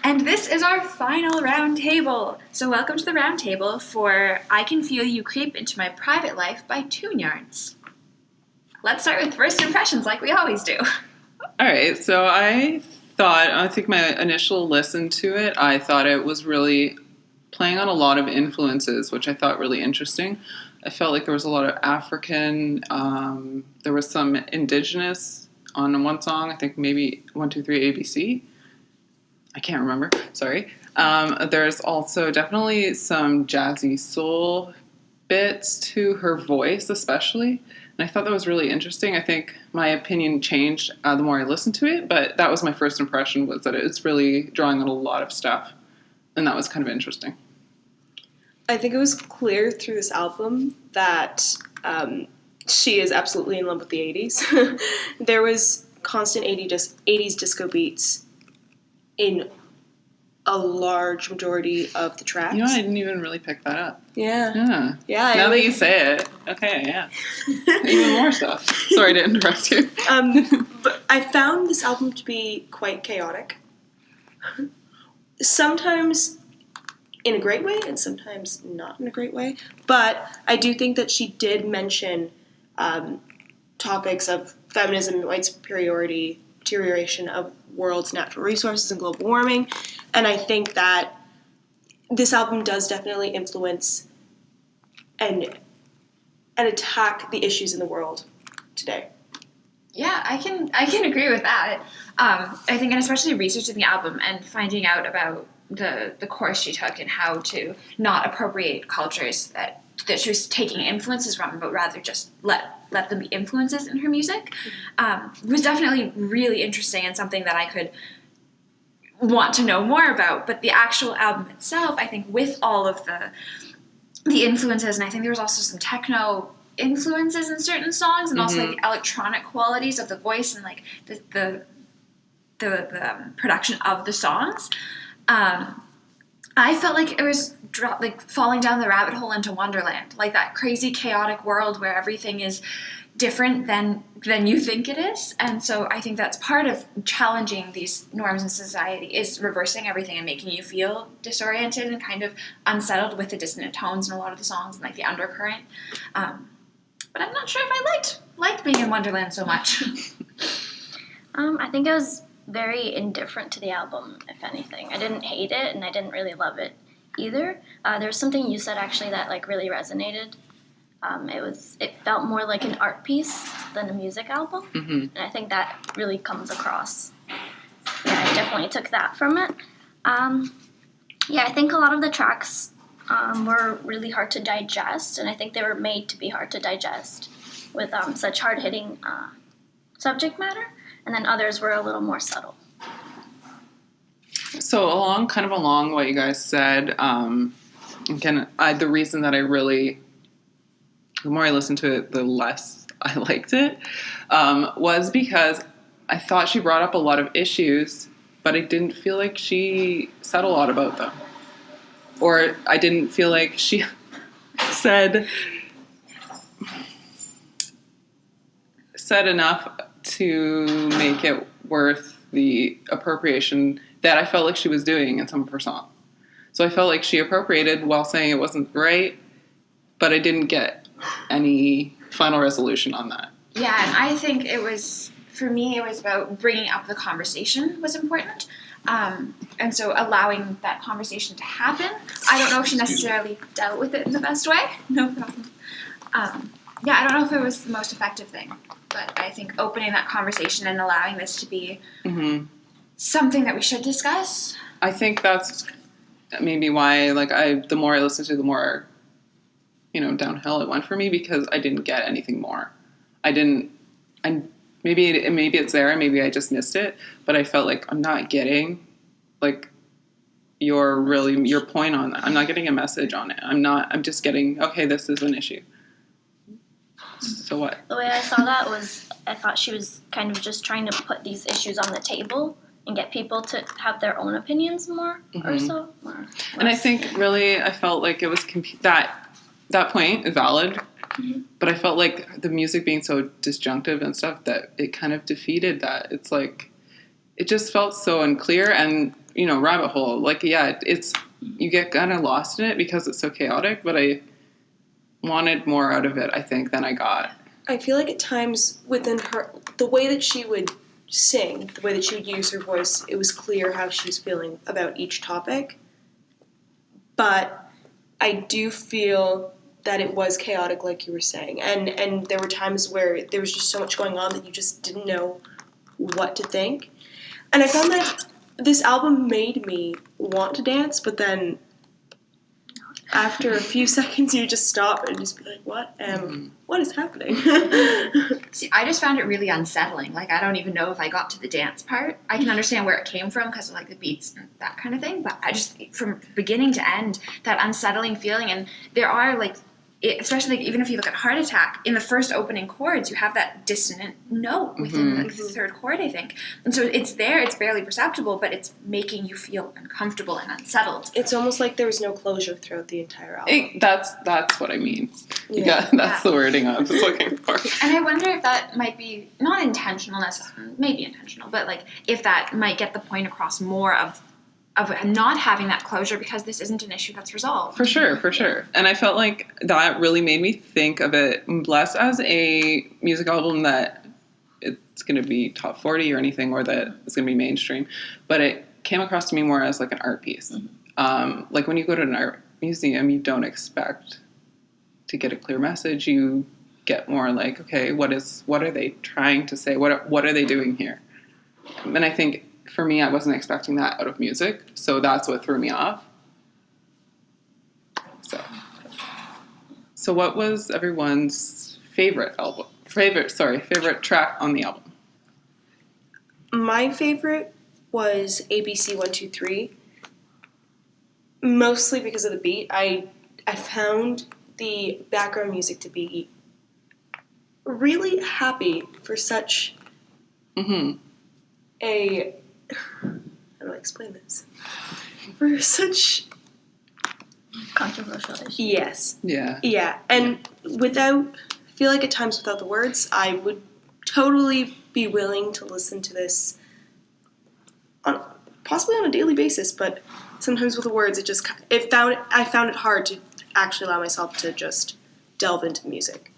And this is our final roundtable. So welcome to the roundtable for I Can Feel You Creep Into My Private Life by Tune Yarns. Let's start with first impressions like we always do. All right, so I think my initial listen to it, I thought it was really playing on a lot of influences, which I thought really interesting. I felt like there was a lot of African, there was some indigenous on one song, I think maybe 1, 2, 3 ABC. I can't remember, sorry. There's also definitely some jazzy soul bits to her voice especially. And I thought that was really interesting. I think my opinion changed the more I listened to it, but that was my first impression, was that it's really drawing on a lot of stuff. And that was kind of interesting. I think it was clear through this album that she is absolutely in love with the 80s. There was constant 80s disco beats in a large majority of the tracks. You know, I didn't even really pick that up. Yeah. Now that you say it, okay, yeah. Even more stuff. Sorry to interrupt you. But I found this album to be quite chaotic. Sometimes in a great way, and sometimes not in a great way. But I do think that she did mention topics of feminism and white superiority, deterioration of world's natural resources and global warming. And I think that this album does definitely influence and attack the issues in the world today. Yeah, I can agree with that. I think, and especially researching the album and finding out about the course she took and how to not appropriate cultures that she was taking influences from, but rather just let them be influences in her music, was definitely really interesting and something that I could want to know more about. But the actual album itself, I think, with all of the influences, and I think there was also some techno influences in certain songs, and also like the electronic qualities of the voice and like the production of the songs. I felt like it was falling down the rabbit hole into Wonderland, like that crazy chaotic world where everything is different than you think it is. And so I think that's part of challenging these norms in society, is reversing everything and making you feel disoriented and kind of unsettled with the dissonant tones in a lot of the songs and like the undercurrent. But I'm not sure if I liked being in Wonderland so much. I think I was very indifferent to the album, if anything. I didn't hate it, and I didn't really love it either. There was something you said actually that like really resonated. It felt more like an art piece than a music album, and I think that really comes across. Yeah, I definitely took that from it. I think a lot of the tracks were really hard to digest, and I think they were made to be hard to digest with such hard-hitting subject matter. And then others were a little more subtle. So along what you guys said, again, the reason that the more I listened to it, the less I liked it, was because I thought she brought up a lot of issues, but I didn't feel like she said a lot about them. Or I didn't feel like she said enough to make it worth the appropriation that I felt like she was doing in some of her songs. So I felt like she appropriated while saying it wasn't right, but I didn't get any final resolution on that. Yeah, and I think for me, it was about bringing up the conversation was important. And so allowing that conversation to happen. I don't know if she necessarily dealt with it in the best way. No problem. I don't know if it was the most effective thing. But I think opening that conversation and allowing this to be something that we should discuss. I think that's maybe why, the more I listened to, the more, downhill it went for me, because I didn't get anything more. Maybe it's there, maybe I just missed it, but I felt like I'm not getting, your point on that. I'm not getting a message on it. I'm just getting, okay, this is an issue. So what? The way I saw that was, I thought she was kind of just trying to put these issues on the table and get people to have their own opinions more or so. And I think really, I felt like it was that point is valid, but I felt like the music being so disjunctive and stuff that it kind of defeated that. It's like, it just felt so unclear, and rabbit hole. Like, yeah, it's you get kind of lost in it because it's so chaotic, but I wanted more out of it, I think, than I got. I feel like at times within her, the way that she would sing, the way that she would use her voice, it was clear how she was feeling about each topic. But I do feel that it was chaotic, like you were saying. And there were times where there was just so much going on that you just didn't know what to think. And I found that this album made me want to dance, but then after a few seconds you just stop and just be like, what is happening? See, I just found it really unsettling. Like, I don't even know if I got to the dance part. I can understand where it came from because of, like, the beats and that kind of thing, but I just, from beginning to end, that unsettling feeling, and there are, like, especially like, even if you look at Heart Attack, in the first opening chords, you have that dissonant note within like, the third chord, I think. And so it's there, it's barely perceptible, but it's making you feel uncomfortable and unsettled. It's almost like there was no closure throughout the entire album. That's what I mean. Yeah, that's the wording I was looking for. And I wonder if that might be, not intentional necessarily, maybe intentional, but like if that might get the point across more of not having that closure because this isn't an issue that's resolved. For sure. And I felt like that really made me think of it less as a music album that it's going to be top 40 or anything, or that it's going to be mainstream, but it came across to me more as like an art piece. Like when you go to an art museum, you don't expect to get a clear message. You get more like, okay, what are they trying to say? What are they doing here? And I think for me, I wasn't expecting that out of music, so that's what threw me off. So what was everyone's favorite track on the album? My favorite was ABC 123, mostly because of the beat. I found the background music to be really happy for such a... How do I explain this? For such... controversial issue. Yes. Yeah. Yeah, and I feel like at times without the words, I would totally be willing to listen to this possibly on a daily basis, but sometimes with the words, I found it hard to actually allow myself to just delve into music.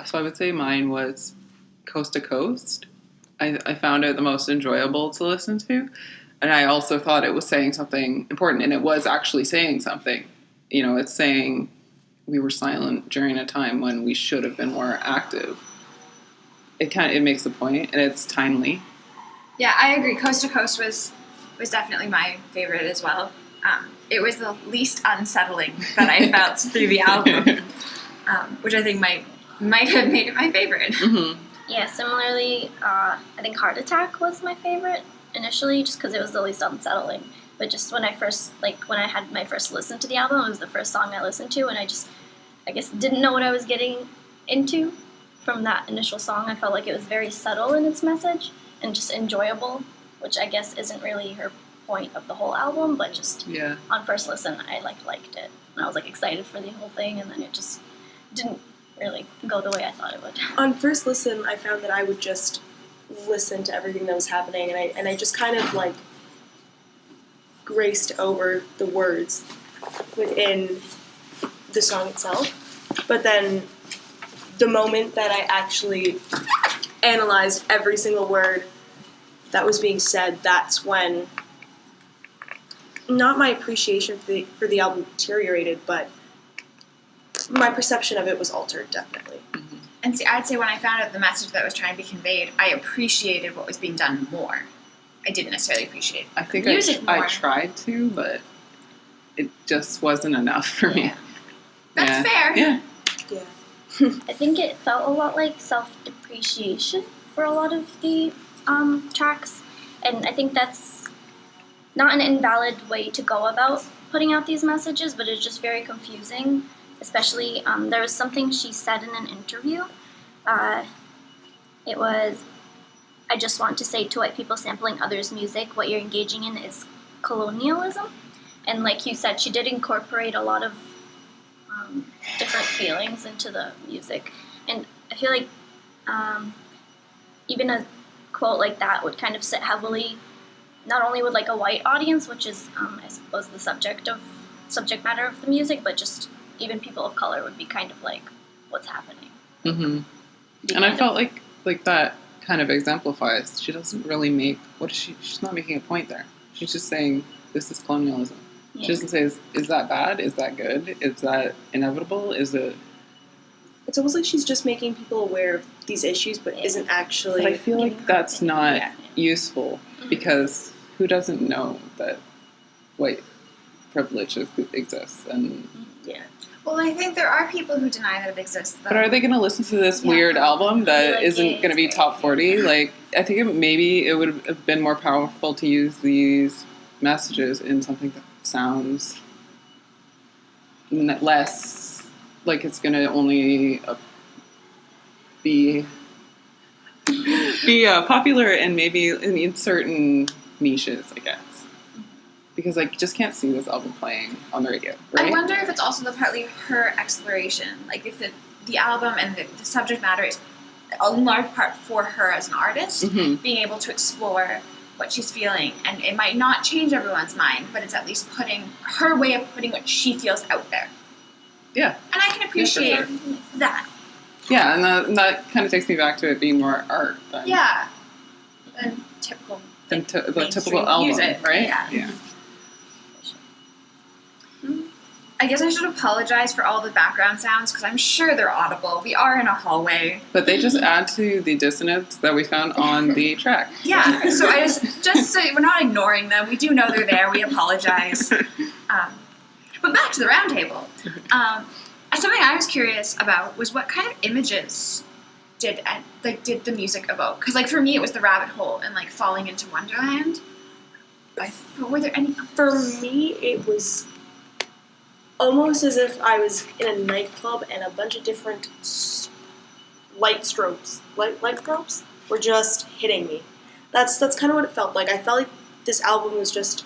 So I would say mine was Coast to Coast. I found it the most enjoyable to listen to. And I also thought it was saying something important, and it was actually saying something. It's saying we were silent during a time when we should have been more active. It makes a point, and it's timely. Yeah, I agree. Coast to Coast was definitely my favorite as well. It was the least unsettling that I felt through the album, which I think might have made it my favorite. Yeah, similarly, I think Heart Attack was my favorite initially, just because it was the least unsettling. But just when I had my first listen to the album, it was the first song I listened to, and I guess didn't know what I was getting into from that initial song. I felt like it was very subtle in its message and just enjoyable, which I guess isn't really her point of the whole album, but just on first listen, I liked it. And I was excited for the whole thing, and then it just didn't really go the way I thought it would. On first listen, I found that I would just listen to everything that was happening, and I just kind of graced over the words within the song itself. But then the moment that I actually analyzed every single word that was being said, that's when not my appreciation for the album deteriorated, but my perception of it was altered, definitely. And see, I'd say when I found out the message that was trying to be conveyed, I appreciated what was being done more. I didn't necessarily appreciate I think the music more. I tried to, but it just wasn't enough for me. That's fair. Yeah. I think it felt a lot like self-depreciation for a lot of the tracks, and I think that's not an invalid way to go about putting out these messages, but it's just very confusing. Especially, there was something she said in an interview. It was, I just want to say to white people sampling others' music, what you're engaging in is colonialism. And like you said, she did incorporate a lot of different feelings into the music. And I feel like even a quote like that would kind of sit heavily not only with like a white audience, which is I suppose the subject matter of the music, but just even people of color would be kind of like, what's happening? Mm-hmm. And I felt like that kind of exemplifies. She doesn't really make she's not making a point there. She's just saying this is colonialism. Yeah. She doesn't say is that bad? Is that good? Is that inevitable? Is it? It's almost like she's just making people aware of these issues, but isn't actually. But I feel like that's not useful because who doesn't know that white privilege exists? And Yeah. Well, I think there are people who deny that it exists, though. but are they going to listen to this weird album that Like, isn't yeah, going to be top 40? Like, I think maybe it would have been more powerful to use these messages in something that sounds less like it's going to only be popular and maybe in certain niches, I guess. Because I just can't see this album playing on the radio, right? I wonder if it's also partly her exploration. Like, if the album and the subject matter is in large part for her as an artist, Mm-hmm. being able to explore what she's feeling. And it might not change everyone's mind, but it's at least putting her way of putting what she feels out there. Yeah. And I can appreciate that. Yeah, and that kind of takes me back to it being more art than, Yeah. Than typical. than the mainstream typical album, music, right? yeah. I guess I should apologize for all the background sounds because I'm sure they're audible. We are in a hallway. But they just add to the dissonance that we found on the track. Yeah, so I just so we're not ignoring them. We do know they're there. We apologize. But back to the roundtable. Something I was curious about was what kind of images did the music evoke? Because for me, it was the rabbit hole and falling into Wonderland. Were there any? For me, it was almost as if I was in a nightclub and a bunch of different light strobes were just hitting me. That's kind of what it felt like. I felt like this album was just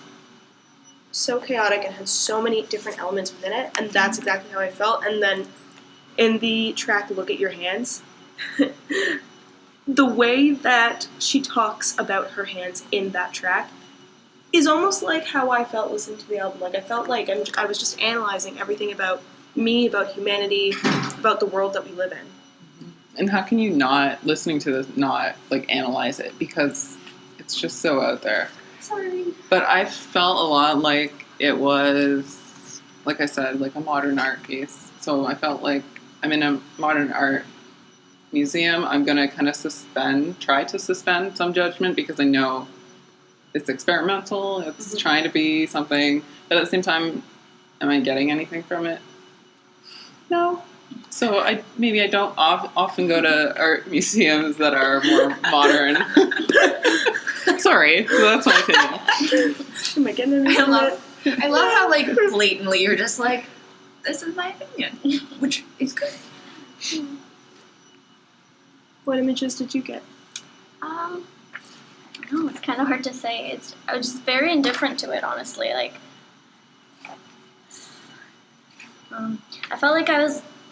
so chaotic and had so many different elements within it, and that's exactly how I felt. And then in the track Look at Your Hands, the way that she talks about her hands in that track is almost like how I felt listening to the album. I felt like I was just analyzing everything about me, about humanity, about the world that we live in. And how can you not, listening to this, not analyze it? Because it's just so out there. Sorry. But I felt a lot like it was, like I said, a modern art piece. So I felt like I'm in a modern art museum. I'm going to kind of try to suspend some judgment because I know it's experimental. It's trying to be something. But at the same time, am I getting anything from it? No. So I don't often go to art museums that are more modern. Sorry, that's my opinion. Am I getting anything? I love how blatantly you're just this is my opinion, which is good. What images did you get? I don't know. It's kind of hard to say. I was just very indifferent to it, honestly. I felt like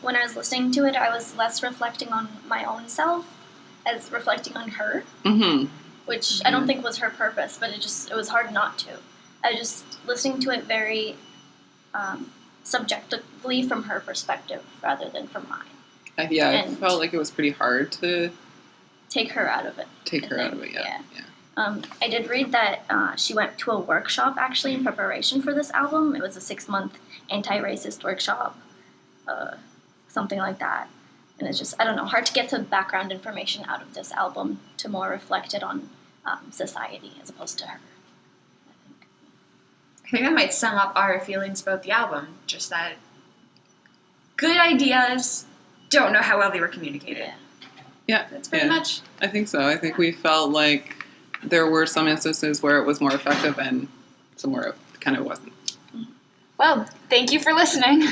when I was listening to it, I was less reflecting on my own self as reflecting on her, which I don't think was her purpose, but it was hard not to. I was just listening to it very subjectively from her perspective rather than from mine. I felt like it was pretty hard to take her out of it. Yeah. I did read that she went to a workshop actually in preparation for this album. It was a 6-month anti-racist workshop, something like that. And it's just, I don't know, hard to get the background information out of this album to more reflect it on society as opposed to her. I think that might sum up our feelings about the album. Just that good ideas, don't know how well they were communicated. Yeah. That's pretty much. I think so. I think we felt like there were some instances where it was more effective and some where it kind of wasn't. Well, thank you for listening.